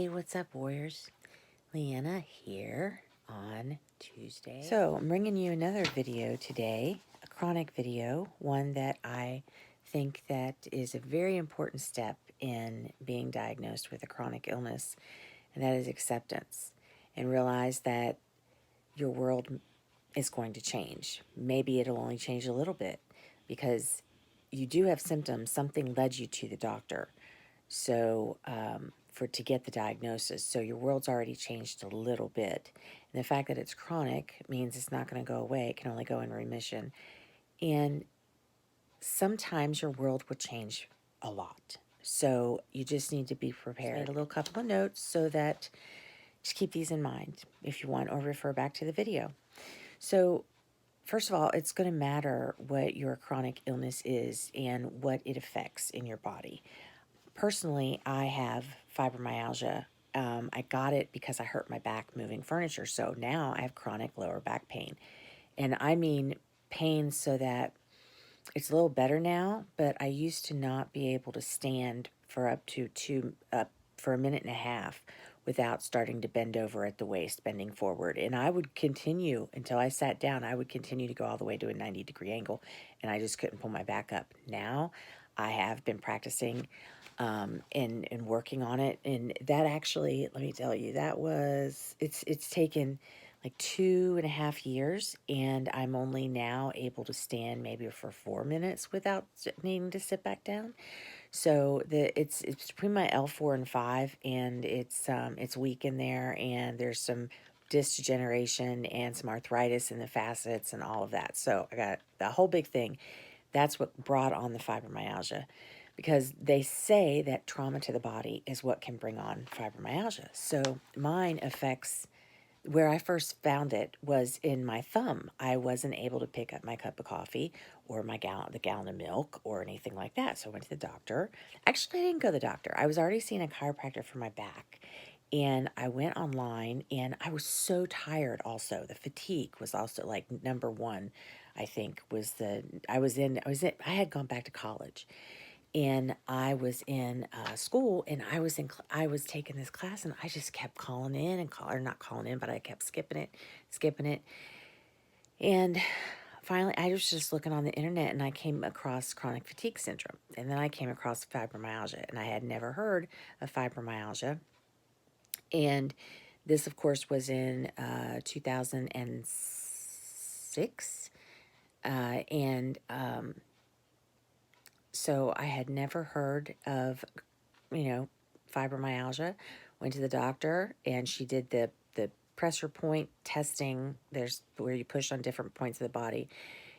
Hey, what's up, warriors? LeeAnna here on Tuesday. So I'm bringing you another video today, a chronic video, one that I think that is a very important step in being diagnosed with a chronic illness, and that is acceptance, and realize that your world is going to change. Maybe it'll only change a little bit because you do have symptoms. Something led you to the doctor. So to get the diagnosis. So your world's already changed a little bit. And the fact that it's chronic means it's not going to go away. It can only go in remission. And sometimes your world will change a lot. So you just need to be prepared. I made a little couple of notes so that just keep these in mind if you want, or refer back to the video. So first of all, it's going to matter what your chronic illness is and what it affects in your body. Personally, I have fibromyalgia. I got it because I hurt my back moving furniture. So now I have chronic lower back pain. And I mean pain so that it's a little better now, but I used to not be able to stand for for a minute and a half without starting to bend over at the waist, bending forward. And I would continue until I sat down. I would continue to go all the way to a 90-degree angle, and I just couldn't pull my back up. Now I have been practicing and working on it. And that actually, let me tell you, it's taken like 2.5 years, and I'm only now able to stand maybe for 4 minutes without needing to sit back down. So it's between my L4 and 5, and it's weak in there, and there's some disc degeneration and some arthritis in the facets and all of that. So I got the whole big thing. That's what brought on the fibromyalgia, because they say that trauma to the body is what can bring on fibromyalgia. So mine affects, where I first found it was in my thumb. I wasn't able to pick up my cup of coffee or the gallon of milk or anything like that. So I went to the doctor. Actually, I didn't go to the doctor. I was already seeing a chiropractor for my back. And I went online, and I was so tired also. The fatigue was also like number one, I think, I had gone back to college. And I was in school, and I was taking this class, and I just kept calling in or not calling in, but I kept skipping it. And finally, I was just looking on the internet, and I came across chronic fatigue syndrome. And then I came across fibromyalgia, and I had never heard of fibromyalgia. And this, of course, was in 2006. So I had never heard of, fibromyalgia. Went to the doctor, and she did the pressure point testing. There's where you push on different points of the body,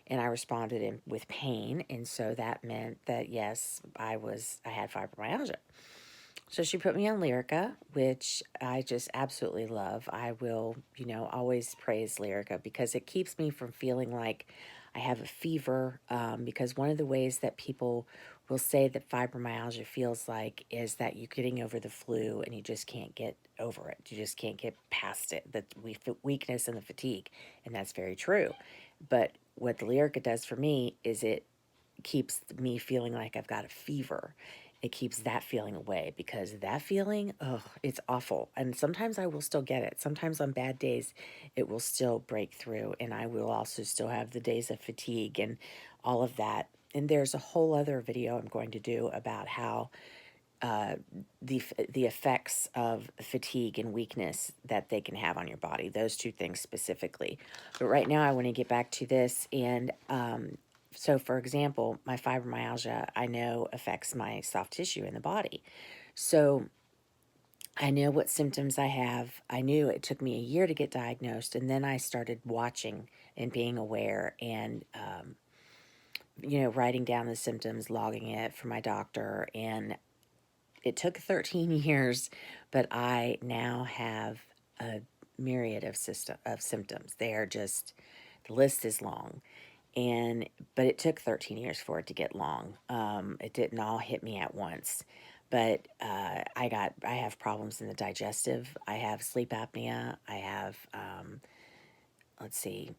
and I responded with pain, and so that meant that yes, I had fibromyalgia. So she put me on Lyrica, which I just absolutely love. I will, always praise Lyrica because it keeps me from feeling like I have a fever. Because one of the ways that people will say that fibromyalgia feels like is that you're getting over the flu and you just can't get over it. You just can't get past it, the weakness and the fatigue. And that's very true. But what the Lyrica does for me is it keeps me feeling like I've got a fever. It keeps that feeling away, because that feeling, it's awful. And sometimes I will still get it. Sometimes on bad days, it will still break through, and I will also still have the days of fatigue and all of that. And there's a whole other video I'm going to do about how the effects of fatigue and weakness that they can have on your body, those two things specifically. But right now I want to get back to this. And so, for example, my fibromyalgia, I know, affects my soft tissue in the body. So I know what symptoms I have. I knew it took me a year to get diagnosed, and then I started watching and being aware and, writing down the symptoms, logging it for my doctor. And it took 13 years, but I now have a myriad of symptoms. They are just, the list is long. But it took 13 years for it to get long. It didn't all hit me at once. But I have problems in the digestive. I have sleep apnea. I have, let's see.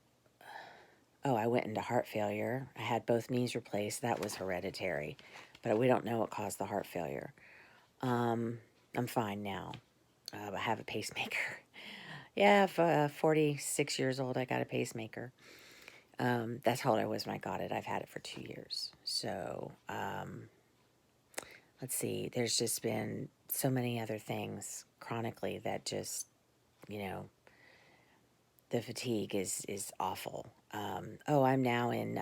Oh, I went into heart failure. I had both knees replaced. That was hereditary. But we don't know what caused the heart failure. I'm fine now. I have a pacemaker. Yeah, 46 years old, I got a pacemaker. That's how old I was when I got it. I've had it for 2 years. So, let's see. There's just been so many other things chronically that just, you know, the fatigue is awful. Oh, I'm now in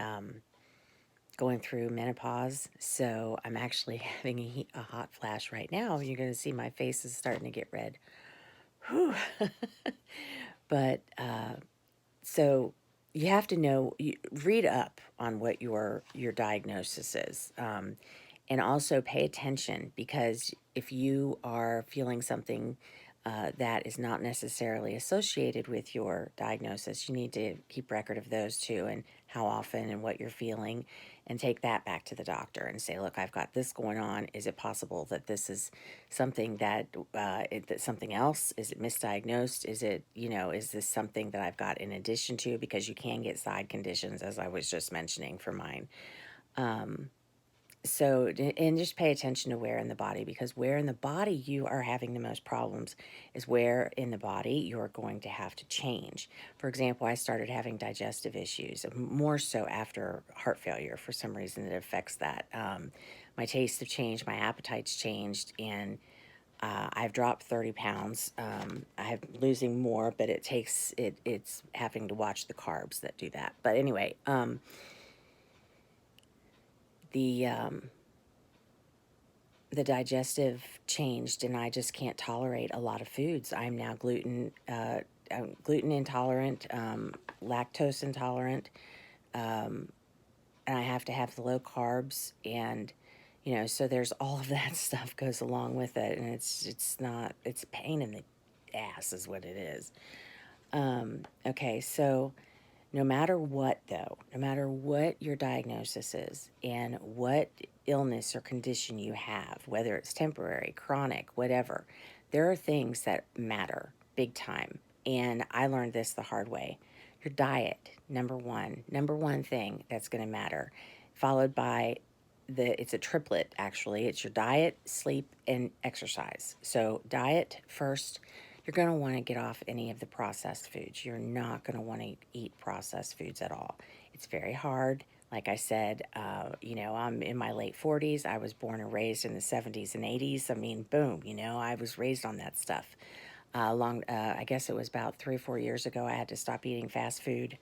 going through menopause, so I'm actually having a hot flash right now. You're going to see my face is starting to get red. Whew. But so you have to know, read up on what your diagnosis is, and also pay attention, because if you are feeling something that is not necessarily associated with your diagnosis, you need to keep record of those too, and how often and what you're feeling, and take that back to the doctor and say, look, I've got this going on. Is it possible that this is something that, that something else? Is it misdiagnosed? Is it, is this something that I've got in addition to? Because you can get side conditions, as I was just mentioning for mine. So, and just pay attention to where in the body, because where in the body you are having the most problems is where in the body you're going to have to change. For example, I started having digestive issues, more so after heart failure. For some reason, it affects that. My tastes have changed, my appetite's changed, and I've dropped 30 pounds. I'm losing more, but it's having to watch the carbs that do that. But anyway, the the digestive changed, and I just can't tolerate a lot of foods. I'm now I'm gluten intolerant, lactose intolerant, and I have to have the low carbs, and so there's all of that stuff goes along with it, and it's a pain in the ass is what it is. Okay, so no matter what, though, no matter what your diagnosis is and what illness or condition you have, whether it's temporary, chronic, whatever, there are things that matter big time. And I learned this the hard way. Your diet, number one thing that's going to matter, followed by it's a triplet, actually. It's your diet, sleep, and exercise. So diet first. You're going to want to get off any of the processed foods. You're not going to want to eat processed foods at all. It's very hard. Like I said, I'm in my late 40s. I was born and raised in the 70s and 80s. I mean, boom, I was raised on that stuff. I guess it was about 3 or 4 years ago, I had to stop eating fast food.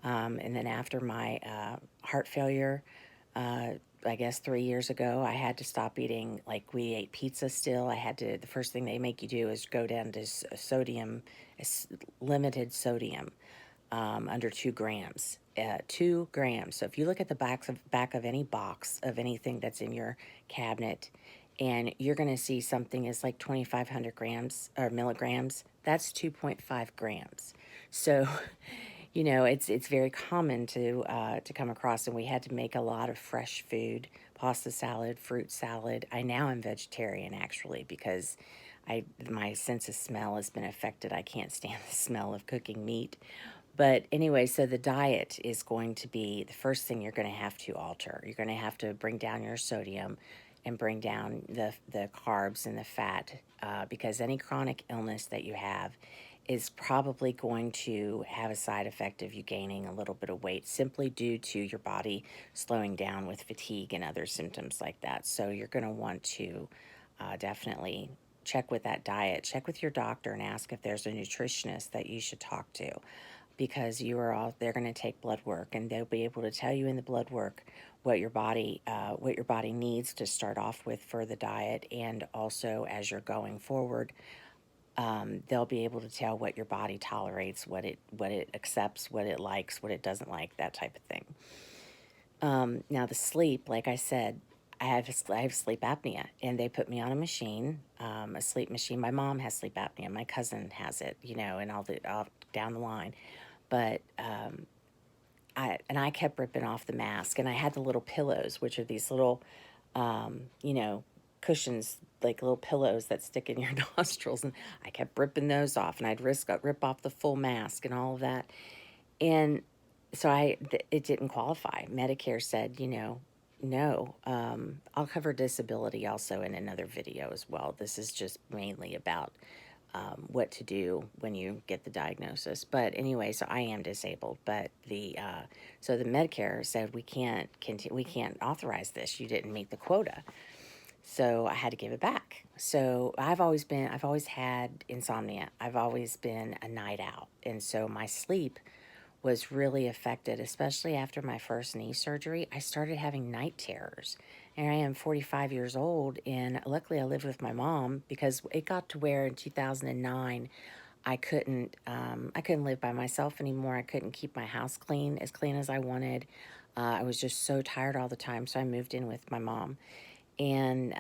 And then after my heart failure, I guess 3 years ago, I had to stop eating. Like, we ate pizza still. The first thing they make you do is go down to sodium, limited sodium, under 2 grams. 2 grams. So if you look at the back of any box of anything that's in your cabinet, and you're going to see something is like 2,500 grams or milligrams, that's 2.5 grams. So it's very common to come across, and we had to make a lot of fresh food, pasta salad, fruit salad. I now am vegetarian, actually, because my sense of smell has been affected. I can't stand the smell of cooking meat. But anyway, so the diet is going to be the first thing you're going to have to alter. You're going to have to bring down your sodium and bring down the carbs and the fat, because any chronic illness that you have is probably going to have a side effect of you gaining a little bit of weight, simply due to your body slowing down with fatigue and other symptoms like that. So you're going to want to definitely check with that diet, check with your doctor, and ask if there's a nutritionist that you should talk to, because they're going to take blood work, and they'll be able to tell you in the blood work what your body needs to start off with for the diet, and also as you're going forward, they'll be able to tell what your body tolerates, what it accepts, what it likes, what it doesn't like, that type of thing. Now the sleep, like I said, I have sleep apnea, and they put me on a machine, a sleep machine. My mom has sleep apnea. My cousin has it, and all down the line. But I kept ripping off the mask, and I had the little pillows, which are these little, cushions, like little pillows that stick in your nostrils, and I kept ripping those off, and I'd rip off the full mask and all of that, and so it didn't qualify. Medicare said, no. I'll cover disability also in another video as well. This is just mainly about what to do when you get the diagnosis. But anyway, so I am disabled, but so the Medicare said we can't authorize this. You didn't meet the quota. So I had to give it back. So I've always had insomnia. I've always been a night owl. And so my sleep was really affected, especially after my first knee surgery. I started having night terrors. And I am 45 years old, and luckily I lived with my mom, because it got to where in 2009 I couldn't live by myself anymore. I couldn't keep my house clean as I wanted. I was just so tired all the time, so I moved in with my mom. And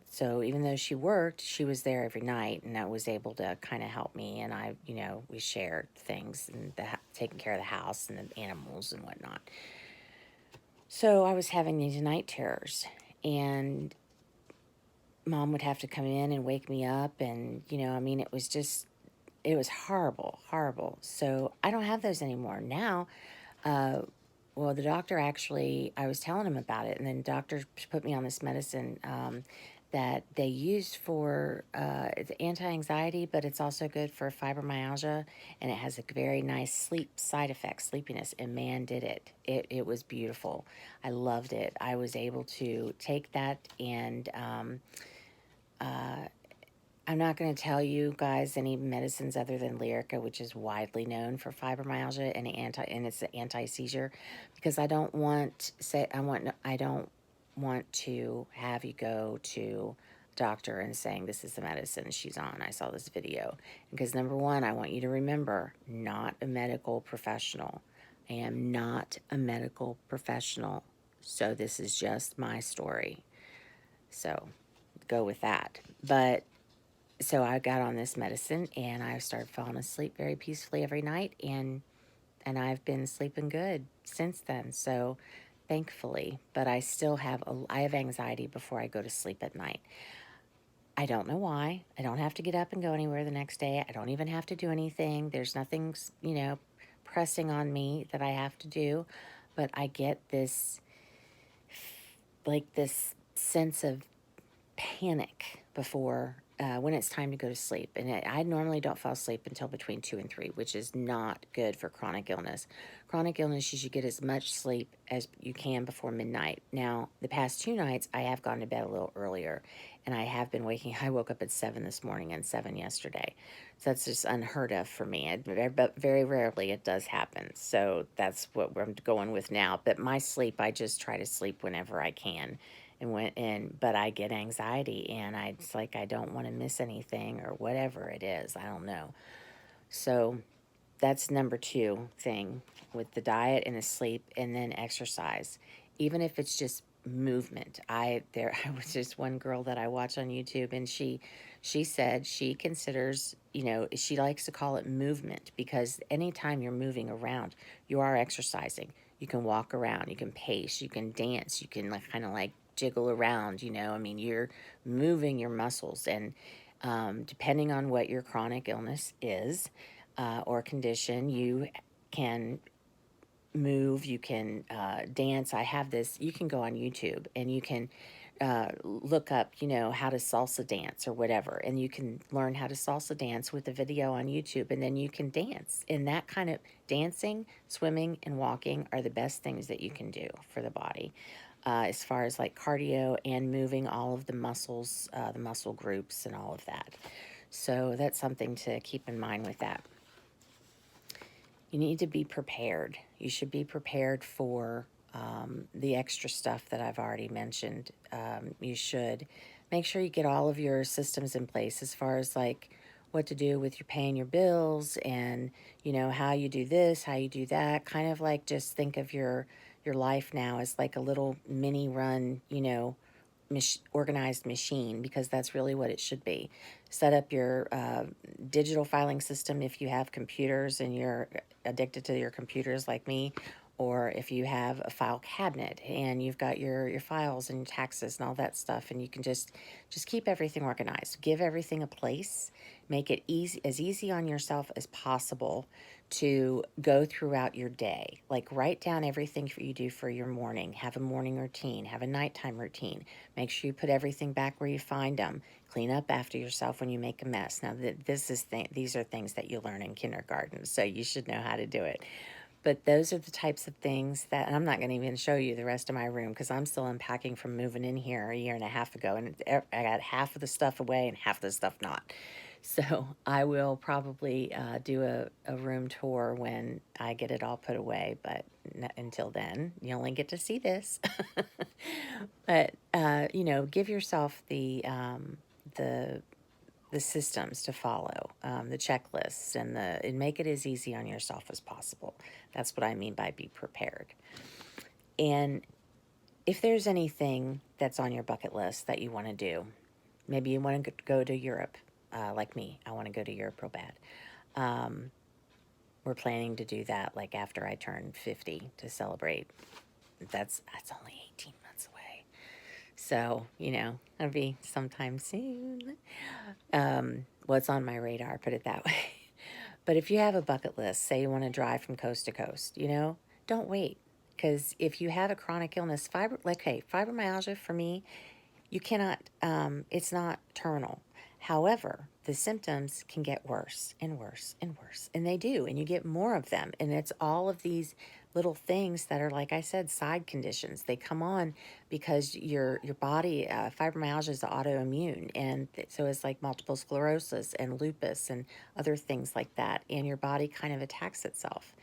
so even though she worked, she was there every night, and that was able to kind of help me. And we shared things, and taking care of the house and the animals and whatnot. So I was having these night terrors, and Mom would have to come in and wake me up, and it was horrible, horrible. So I don't have those anymore now. Well, the doctor actually, I was telling him about it, and then the doctor put me on this medicine that they use for it's anti-anxiety, but it's also good for fibromyalgia, and it has a very nice sleep side effect, sleepiness, and man, did it. It was beautiful. I loved it. I was able to take that, and I'm not going to tell you guys any medicines other than Lyrica, which is widely known for fibromyalgia and it's an anti-seizure, because I don't want to have you go to a doctor and saying this is the medicine she's on. I saw this video, because number one, I want you to remember, not a medical professional. I am not a medical professional, so this is just my story. So go with that. But so I got on this medicine, and I started falling asleep very peacefully every night, and I've been sleeping good since then. So thankfully, but I still have I have anxiety before I go to sleep at night. I don't know why. I don't have to get up and go anywhere the next day. I don't even have to do anything. There's nothing, pressing on me that I have to do, but I get this sense of panic before when it's time to go to sleep. And I normally don't fall asleep until between 2 and 3, which is not good for chronic illness. Chronic illness, you should get as much sleep as you can before midnight. Now, the past 2 nights, I have gone to bed a little earlier, and I woke up at 7 this morning and 7 yesterday. So that's just unheard of for me. But very rarely it does happen. So that's what I'm going with now. But my sleep, I just try to sleep whenever I can. But I get anxiety, and it's like I don't want to miss anything or whatever it is. I don't know. So that's number 2 thing with the diet and the sleep, and then exercise. Even if it's just movement. I was just one girl that I watch on YouTube, and she said she considers, she likes to call it movement, because anytime you're moving around, you are exercising. You can walk around, you can pace, you can dance, you can kind of jiggle around, you're moving your muscles. And depending on what your chronic illness is or condition, you can move, you can dance. You can go on YouTube, and you can look up, how to salsa dance or whatever, and you can learn how to salsa dance with a video on YouTube, and then you can dance. And that kind of dancing, swimming, and walking are the best things that you can do for the body. As far as cardio and moving all of the muscles, the muscle groups, and all of that. So that's something to keep in mind with that. You need to be prepared. You should be prepared for the extra stuff that I've already mentioned. You should make sure you get all of your systems in place, as far as what to do with your paying your bills, and how you do this, how you do that. Kind of just think of your life now as a little mini run, organized machine, because that's really what it should be. Set up your digital filing system if you have computers and you're addicted to your computers like me, Or if you have a file cabinet and you've got your files and your taxes and all that stuff, and you can just keep everything organized, give everything a place, make it easy on yourself as possible to go throughout your day. Like, write down everything you do for your morning. Have a morning routine, have a nighttime routine. Make sure you put everything back where you find them. Clean up after yourself when you make a mess. Now, these are things that you learn in kindergarten, so you should know how to do it. But those are the types of things that, and I'm not going to even show you the rest of my room because I'm still unpacking from moving in here a year and a half ago, and I got half of the stuff away and half of the stuff not. So I will probably do a room tour when I get it all put away, but until then, you only get to see this. But, give yourself the systems to follow, the checklists, and make it as easy on yourself as possible. That's what I mean by be prepared. And if there's anything that's on your bucket list that you want to do, maybe you want to go to Europe, like me. I want to go to Europe real bad. We're planning to do that like after I turn 50 to celebrate. That's only 18 months away. So, it'll be sometime soon. What's on my radar, put it that way. But if you have a bucket list, say you want to drive from coast to coast, don't wait. Because if you have a chronic illness, fibromyalgia for me, you cannot, it's not terminal. However, the symptoms can get worse and worse and worse. And they do. And you get more of them. And it's all of these little things that are, like I said, side conditions. They come on because your body, fibromyalgia is autoimmune. And so it's like multiple sclerosis and lupus and other things like that. And your body kind of attacks itself.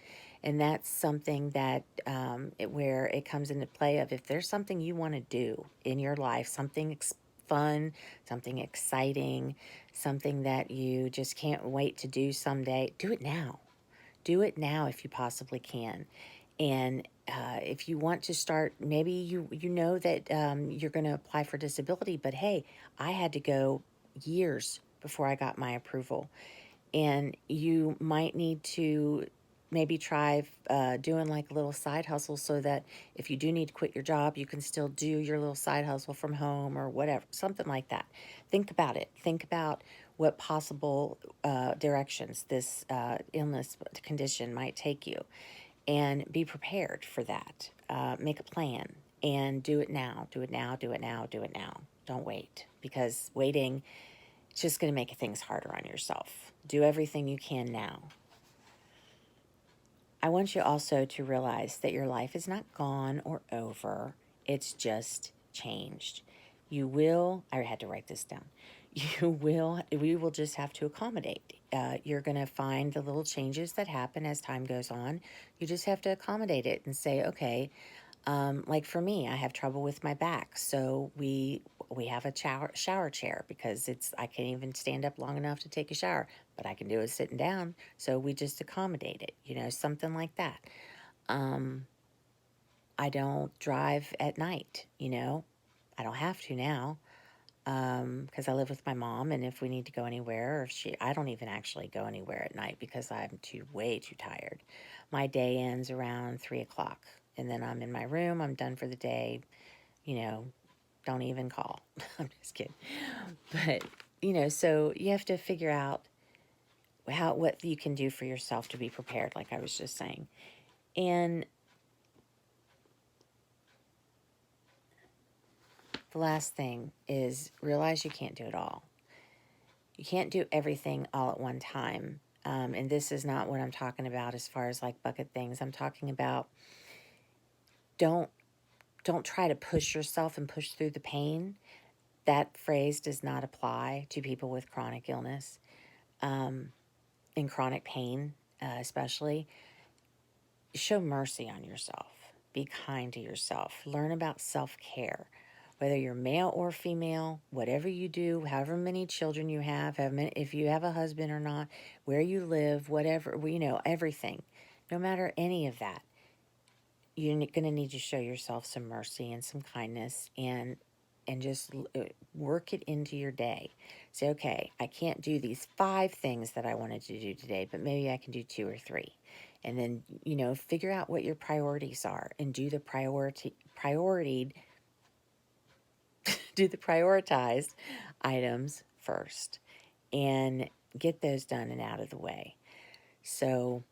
And that's something that where it comes into play of if there's something you want to do in your life, something fun, something exciting, something that you just can't wait to do someday, do it now. Do it now if you possibly can. And if you want to start, maybe you know that you're going to apply for disability, but hey, I had to go years before I got my approval. And you might need to maybe try doing like a little side hustle so that if you do need to quit your job, you can still do your little side hustle from home or whatever, something like that. Think about it. Think about what possible directions this illness condition might take you, and be prepared for that. Make a plan and do it now. Do it now, do it now, do it now. Don't wait, because waiting, it's just going to make things harder on yourself. Do everything you can now. I want you also to realize that your life is not gone or over. It's just changed. You will, I had to write this down. We will just have to accommodate. You're going to find the little changes that happen as time goes on. You just have to accommodate it and say, okay, like for me, I have trouble with my back, so we have a shower chair because I can't even stand up long enough to take a shower, but I can do it sitting down. So we just accommodate it, something like that. I don't drive at night, I don't have to now because I live with my mom, and if we need to go anywhere, or I don't even actually go anywhere at night because I'm way too tired. My day ends around 3 o'clock, and then I'm in my room. I'm done for the day. Don't even call. I'm just kidding. But so you have to figure out what you can do for yourself to be prepared, like I was just saying. And the last thing is realize you can't do it all. You can't do everything all at one time. And this is not what I'm talking about as far as like bucket things. I'm talking about don't try to push yourself and push through the pain. That phrase does not apply to people with chronic illness, in chronic pain, especially. Show mercy on yourself. Be kind to yourself. Learn about self-care. Whether you're male or female, whatever you do, however many children you have, if you have a husband or not, where you live, whatever, everything. No matter any of that, you're going to need to show yourself some mercy and some kindness, and just work it into your day. Say, okay, I can't do these 5 things that I wanted to do today, but maybe I can do 2 or 3. And then, you know, figure out what your priorities are and do the do the prioritized items first and get those done and out of the way. So,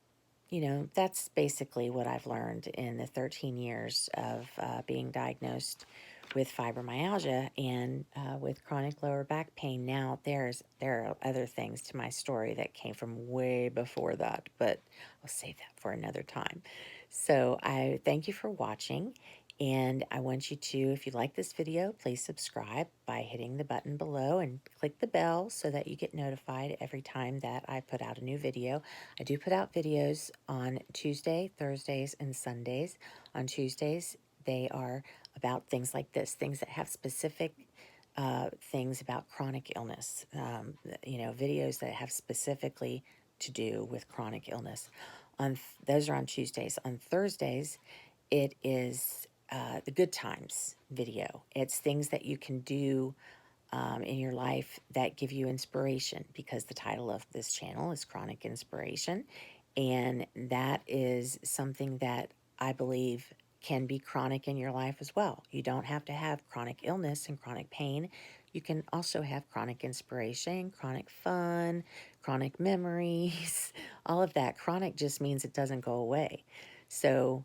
you know, that's basically what I've learned in the 13 years of being diagnosed with fibromyalgia and with chronic lower back pain. Now, there are other things to my story that came from way before that, but I'll save that for another time. So I thank you for watching, and I want you to, if you like this video, please subscribe by hitting the button below and click the bell so that you get notified every time that I put out a new video. I do put out videos on Tuesday, Thursdays, and Sundays. On Tuesdays, they are about things like this, things that have specific things about chronic illness, you know, videos that have specifically to do with chronic illness. Those are on Tuesdays. On Thursdays, it is the good times video. It's things that you can do in your life that give you inspiration, because the title of this channel is Chronic Inspiration, and that is something that I believe can be chronic in your life as well. You don't have to have chronic illness and chronic pain. You can also have chronic inspiration, chronic fun, chronic memories, all of that. Chronic just means it doesn't go away. So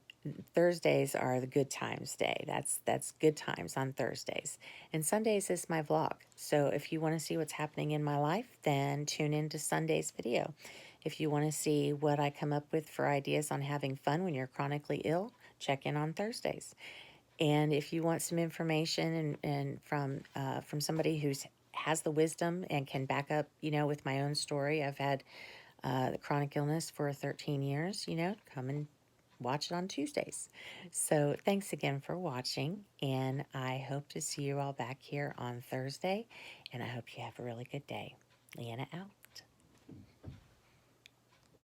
Thursdays are the good times day. That's good times on Thursdays. And Sundays is my vlog. So if you want to see what's happening in my life, then tune into Sunday's video. If you want to see what I come up with for ideas on having fun when you're chronically ill, check in on Thursdays. And if you want some information and from somebody who's has the wisdom and can back up, you know, with my own story, I've had the chronic illness for 13 years, you know, come and watch it on Tuesdays. So thanks again for watching, and I hope to see you all back here on Thursday, and I hope you have a really good day. LeeAnna out.